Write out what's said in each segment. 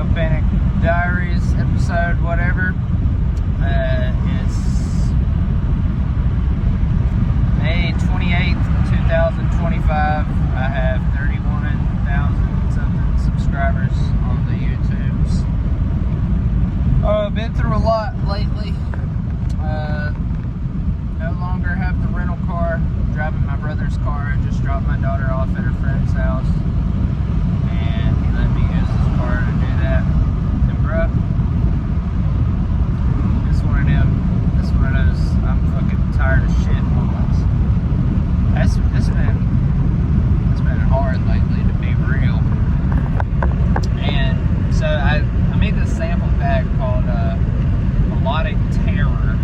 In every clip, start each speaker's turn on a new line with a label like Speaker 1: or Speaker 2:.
Speaker 1: Chill Panic Diaries episode, whatever. It's May 28th, 2025. I have 31,000 something subscribers on the YouTubes. I've been through a lot lately. No longer have the rental car. I'm driving my brother's car. I just dropped my daughter off at her friend's house, and he let me use his car to do that. And bro, it's one of those I'm fucking tired of shit moments. It's been hard lately, to be real. And so I made this sample pack called Melodic Terror,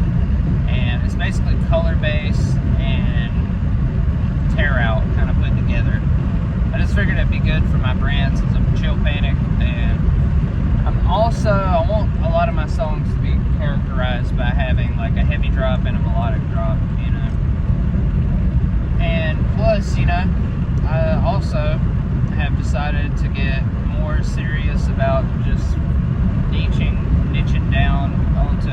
Speaker 1: and it's basically color bass and tear out kind of put together. I just figured it'd be good for my brand since I'm Chill Panic, and I want a lot of my songs to be characterized by having like a heavy drop and a melodic drop, you know. And plus, you know, I also have decided to get more serious about just niching down onto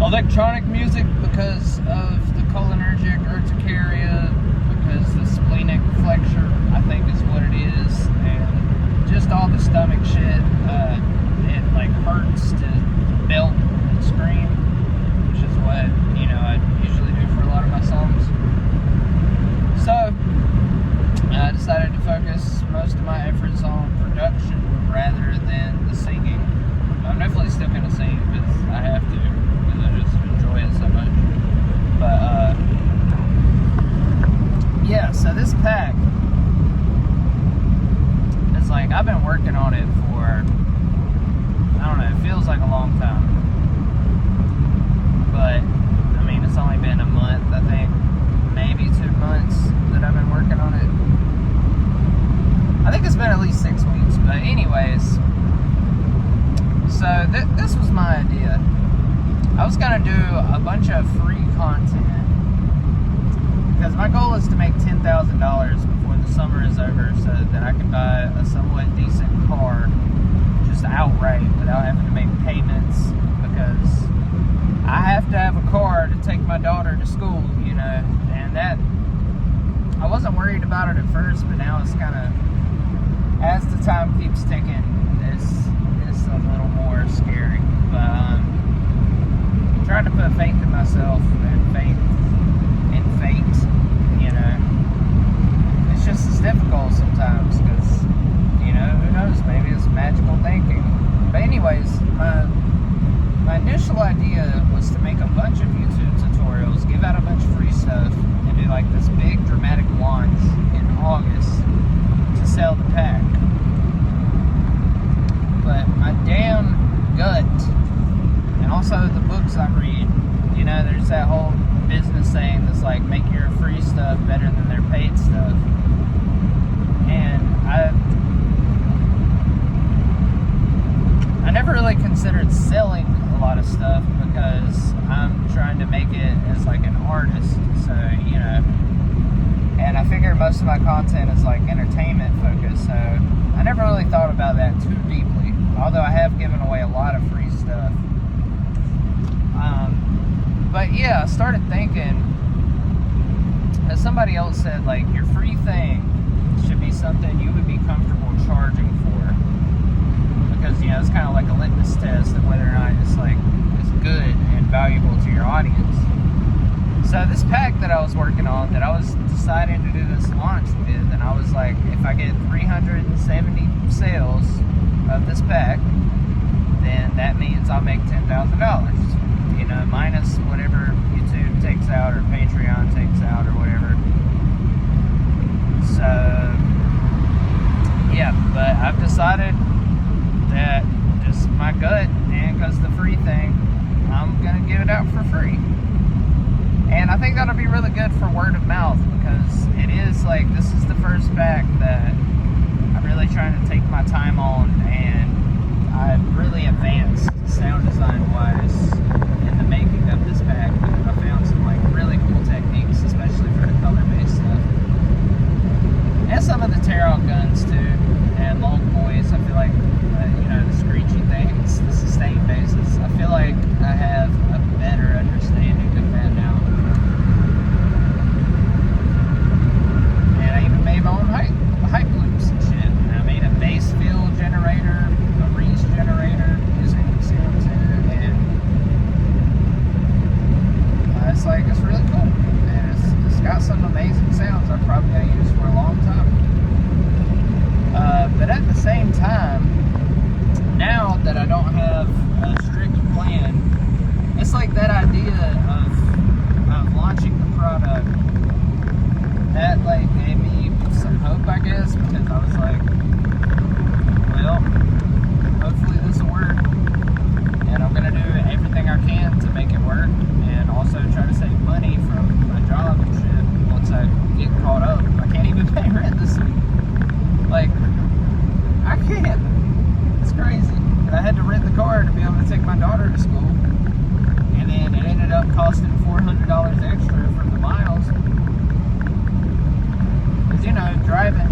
Speaker 1: electronic music because of the cholinergic urticaria, because the splenic flexure, I think is what it is, and just all the stomach shit. It like hurts to belt and scream, which is what, you know, I usually do for a lot of my songs. So I decided to focus most of my efforts on production rather than the singing. I'm definitely still gonna sing because I have to, because I just enjoy it so much. But yeah, so this pack is like, I've been working on it for, I don't know, it feels like a long time. But I mean, it's only been a month, I think, maybe 2 months that I've been working on it. I think it's been at least 6 weeks, but anyways, so this was my idea. I was gonna do a bunch of free content because my goal is to make $10,000 before the summer is over, so that I can buy a somewhat decent car just outright without having to make payments, because I have to have a car to take my daughter to school, you know. And that, I wasn't worried about it at first, but now it's kind of, as the time keeps ticking, it's a little more scary. But I'm trying to put faith in myself and faith in fate, you know. It's just difficult sometimes because, you know, who knows, maybe it's magical thinking. But anyways, my initial idea was to make a bunch of YouTube tutorials, give out a bunch of free stuff, and do like this big dramatic launch in August to sell the pack. But my damn gut, and also the books I read, you know, there's that whole business saying that's like, make your free stuff better than their paid stuff. And I never really considered selling a lot of stuff because I'm trying to make it as like an artist, so, you know, and I figure most of my content is like entertainment focused, so I never really thought about that too deeply, although I have given away a lot of free stuff. But yeah, I started thinking, as somebody else said, like, your free thing should be something you would be comfortable charging for, because, you know, it's kind of like a litmus test of whether or not it's like, it's good and valuable to your audience. So this pack that I was working on, that I was deciding to do this launch with, and I was like, if I get 370 sales of this pack, then that means I'll make $10,000, you know, minus whatever YouTube takes out or Patreon takes out or whatever. So yeah, but I've decided that just my gut, and because the free thing, I'm gonna give it out for free. And I think that'll be really good for word of mouth, because it is like, this is the first pack that I'm really trying to take my time on, and I've really advanced sound design wise in the making of this pack, because I found some like really cool techniques, especially for the color based stuff. And some of the tear out guns too, and long boys. I feel like like that idea of launching the product, that like gave me some hope, I guess, because I was like, well, hopefully this will work, and I'm gonna do everything I can to make it work, and also try to save money from my job and shit once I get caught up. I can't even pay rent this week. Like, I can't. It's crazy. And I had to rent the car to be able to take my daughter to school, and then it ended up costing $400 extra from the miles. Because, you know, driving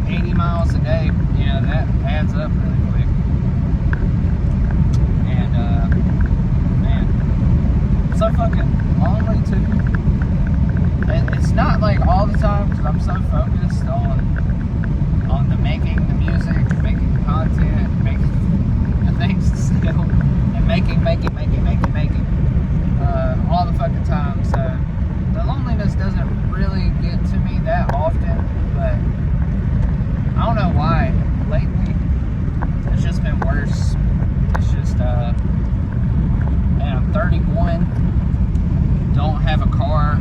Speaker 1: 80 miles a day, you know, that adds up really quick. And, man, I'm so fucking lonely too. And it's not like all the time, because I'm so focused on the making the music, making content, making the things to sell, and making all the fucking time. So the loneliness doesn't really get to me that often, but I don't know why. Lately, it's just been worse. It's just, man, I'm 31, don't have a car,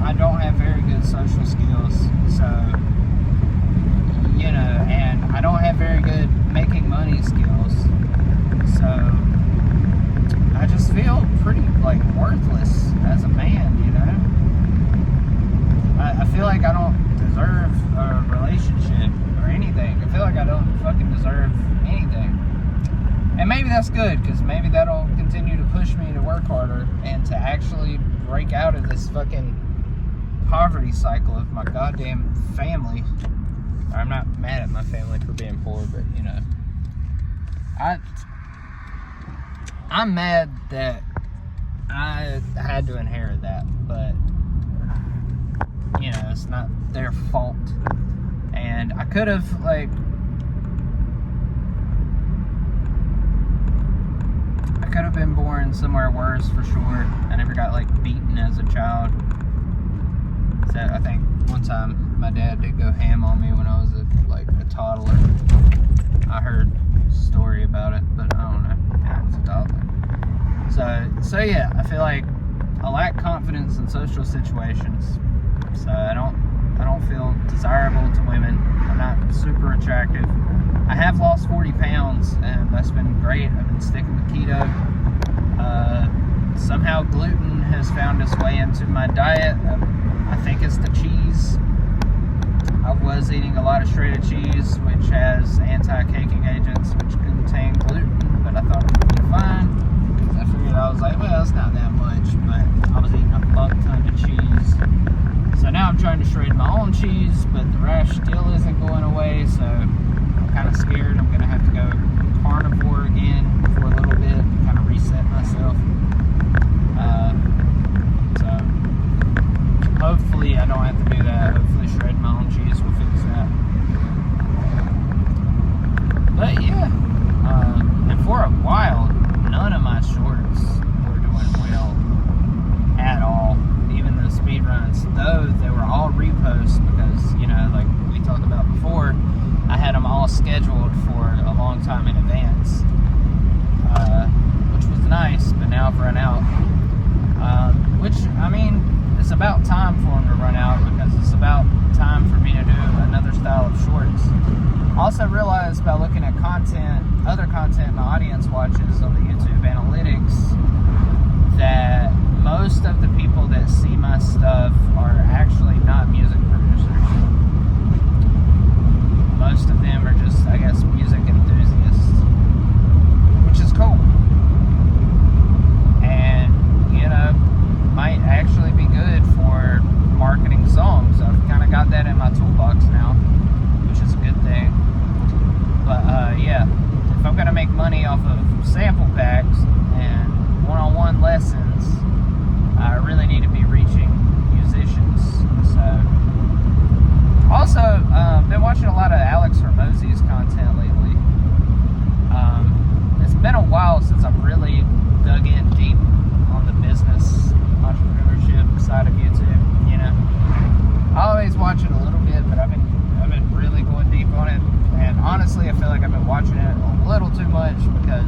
Speaker 1: I don't have very good social skills, so, you know, and I don't have very good making money skills, so I just feel pretty, like, worthless as a man, you know? I feel like I don't deserve a relationship or anything. I feel like I don't fucking deserve anything. And maybe that's good, because maybe that'll continue to push me to work harder and to actually break out of this fucking poverty cycle of my goddamn family. I'm not mad at my family for being poor, but, you know, I'm mad that I had to inherit that, but, you know, it's not their fault. And I could have, like, I could have been born somewhere worse for sure. I never got, like, beaten as a child. So I think one time my dad did go ham on me when I was a toddler. I heard a story about it, but I don't know. Yeah, I was a toddler. So yeah, I feel like I lack confidence in social situations. So I don't feel desirable to women. I'm not super attractive. I have lost 40 pounds, and that's been great. I've been sticking with keto. Somehow gluten has found its way into my diet. I think it's the cheese. I was eating a lot of shredded cheese, which has anti-caking agents, which contain gluten, but I thought it would be fine. So I figured, I was like, well, it's not that much, but I was eating a fuck ton of cheese. So now I'm trying to shred my own cheese, but the rash still isn't going away, so I'm kind of scared. I'm going to have to go carnivore again for a little bit, kind of reset myself. So hopefully I don't have to do that. Hopefully shredding my own cheese will fix that. But yeah, and for a while, none of my shorts were doing well at all. Even the speed runs, though they were all reposts, because, you know, like we talked about before, I had them all scheduled for a long time in advance, which was nice, but now I've run out. Which, I mean, it's about time for them to run out, because it's about time for me to do another style of shorts. I also realized by looking at other content my audience watches on the YouTube analytics, that most of the people that see my stuff are actually not music producers. Most of them are just, I guess, music enthusiasts, which is cool. And, you know, might actually be good for marketing songs. I've kind of got that in my toolbox now, which is a good thing. But, yeah, if I'm going to make money off of sample packs and one-on-one lessons, I really need to be reaching musicians. So, also, been watching a lot of Alex Hormozi's content lately. It's been a while since I've really dug in deep on the business entrepreneurship side of YouTube. You know, I always watch it a little bit, but I've been really going deep on it. And honestly, I feel like I've been watching it a little too much, because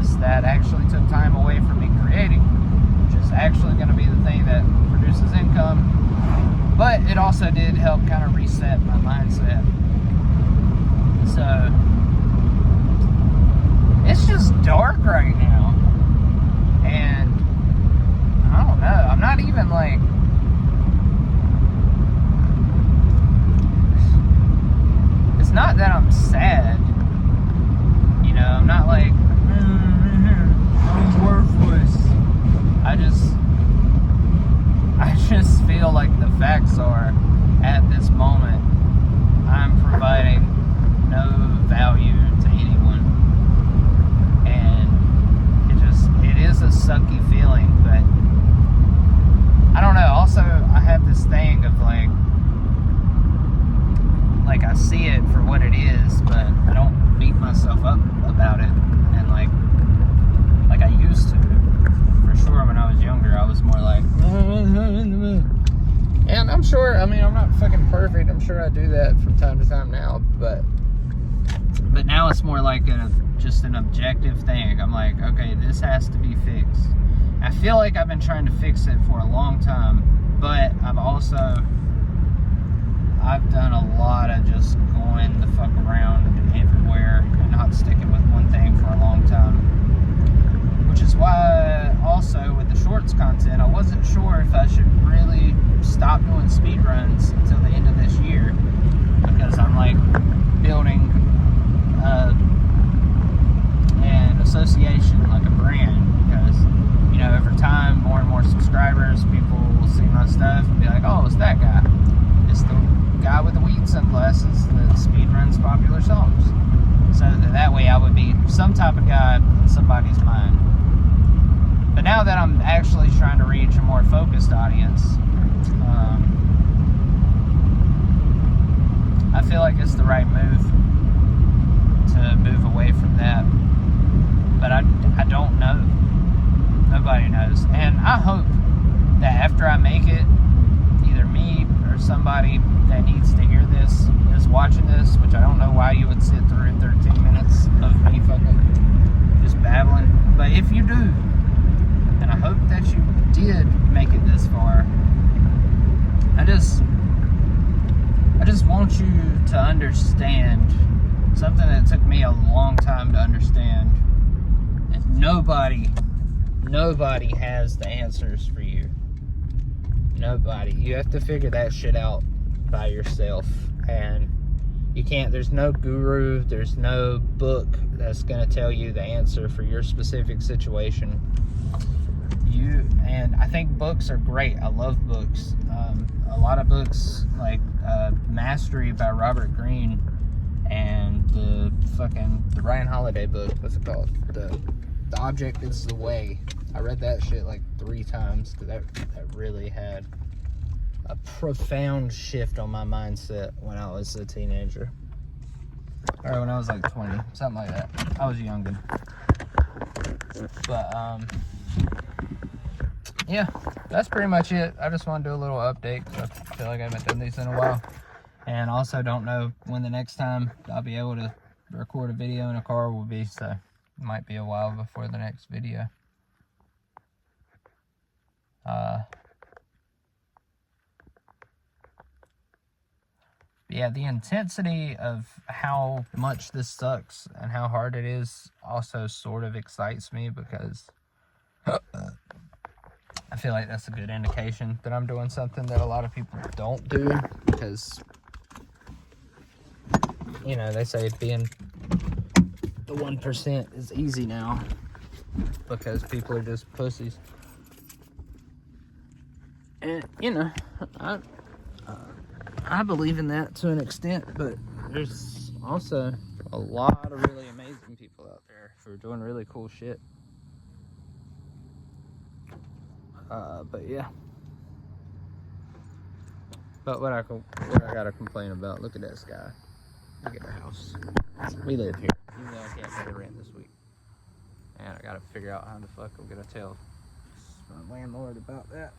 Speaker 1: it's not that I'm sad. You know, I'm not like, I'm worthless. I just feel like the facts are, at this moment, I'm providing no value to anyone. And it is a sucky feeling, but I don't know. Also, I have this thing of like I see it for what it is, but I don't beat myself up about it. And like I used to. For sure, when I was younger, I was more like, and I'm sure, I mean, I'm not fucking perfect. I'm sure I do that from time to time now, but now it's more like just an objective thing. I'm like, okay, this has to be fixed. I feel like I've been trying to fix it for a long time, but I've done a lot of just going the fuck around everywhere and not sticking with one thing for a long time. Which is why also with the shorts content, I wasn't sure if I should really stop doing speed runs until the end of this year, because I'm like building an association, like a brand, because, you know, over time, more and more subscribers, people will see my stuff and be like, oh, it's that guy. It's the guy with the weed sunglasses that speedruns popular songs. So that way I would be some type of guy in somebody's mind. But now that I'm actually trying to reach a more focused audience, I feel like it's the right move to move away from that. But I don't know. Nobody knows. And I hope that after I make it, either me or somebody that needs to hear this is watching this, which I don't know why you would sit through 13 minutes of me fucking just babbling. But if you do, and I hope that you did make it this far, I just want you to understand something that took me a long time to understand. And nobody has the answers for you. Nobody. You have to figure that shit out by yourself. And you can't, there's no guru, there's no book that's going to tell you the answer for your specific situation. And I think books are great. I love books. A lot of books like Mastery by Robert Greene, and the Ryan Holiday book, what's it called? The Object is the Way. I read that shit like 3 times because that really had a profound shift on my mindset when I was a teenager. Or when I was like 20, something like that. I was young. But yeah, that's pretty much it. I just want to do a little update because I feel like I haven't done these in a while. And also don't know when the next time I'll be able to record a video in a car will be, so it might be a while before the next video. Yeah, the intensity of how much this sucks and how hard it is also sort of excites me, because I feel like that's a good indication that I'm doing something that a lot of people don't do, because, you know, they say being the 1% is easy now because people are just pussies. And, you know, I believe in that to an extent, but there's also a lot of really amazing people out there who are doing really cool shit. But yeah. But what I gotta complain about, look at that sky. Look at the house. We live here, even though I can't pay the rent this week. And I gotta figure out how the fuck I'm gonna tell my landlord about that.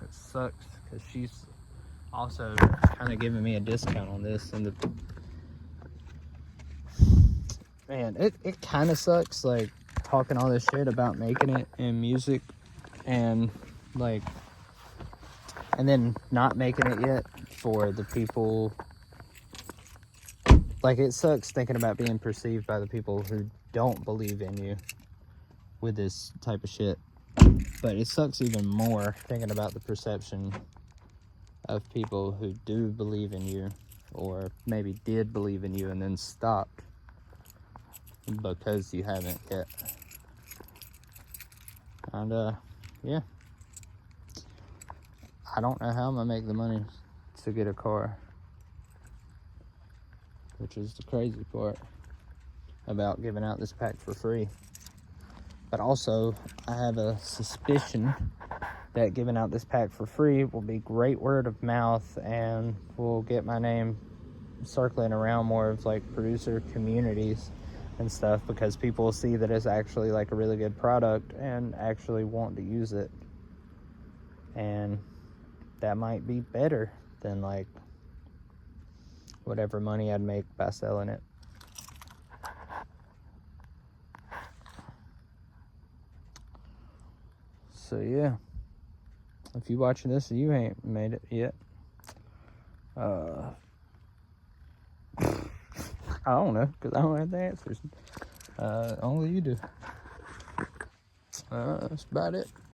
Speaker 1: It sucks, because she's also kind of giving me a discount on this, and man, it kind of sucks, like, talking all this shit about making it in music, and like, and then not making it yet for the people. Like, it sucks thinking about being perceived by the people who don't believe in you with this type of shit. But it sucks even more thinking about the perception of people who do believe in you or maybe did believe in you and then stopped because you haven't yet. And yeah, I don't know how I'm gonna make the money to get a car, which is the crazy part about giving out this pack for free. But also, I have a suspicion that giving out this pack for free will be great word of mouth and will get my name circling around more of like producer communities and stuff, because people will see that it's actually like a really good product and actually want to use it. And that might be better than like whatever money I'd make by selling it. So yeah, if you're watching this and you ain't made it yet, I don't know, because I don't have the answers. Only you do. That's about it.